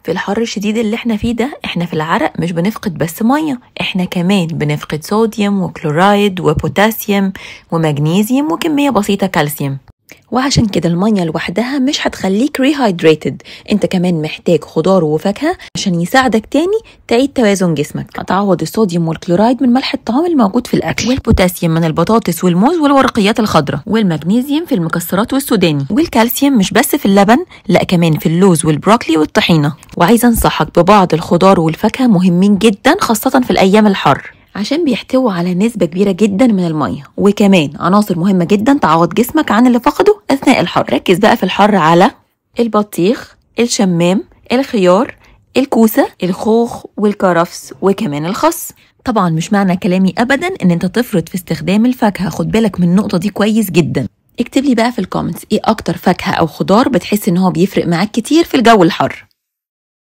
في الحر الشديد اللي احنا فيه ده، احنا في العرق مش بنفقد بس ميه، احنا كمان بنفقد صوديوم وكلورايد وبوتاسيوم ومغنيسيوم وكميه بسيطه كالسيوم. وعشان كده الميه لوحدها مش هتخليك ريهايدريتد، انت كمان محتاج خضار وفاكهه عشان يساعدك تاني تعيد توازن جسمك. هتعوض الصوديوم والكلورايد من ملح الطعام الموجود في الاكل، والبوتاسيوم من البطاطس والموز والورقيات الخضراء، والمغنيسيوم في المكسرات والسوداني، والكالسيوم مش بس في اللبن، لا كمان في اللوز والبروكلي والطحينه. وعايزه انصحك ببعض الخضار والفاكهه مهمين جدا خاصه في الايام الحر، عشان بيحتووا على نسبة كبيرة جدا من المية، وكمان عناصر مهمة جدا تعوض جسمك عن اللي فقده أثناء الحر. ركز بقى في الحر على البطيخ، الشمام، الخيار، الكوسة، الخوخ والكرفس وكمان الخس. طبعا مش معنى كلامي أبدا إن انت تفرط في استخدام الفاكهة، خد بالك من النقطة دي كويس جدا. اكتب لي بقى في الكومنتس ايه أكتر فاكهة أو خضار بتحس إن هو بيفرق معاك كتير في الجو الحر.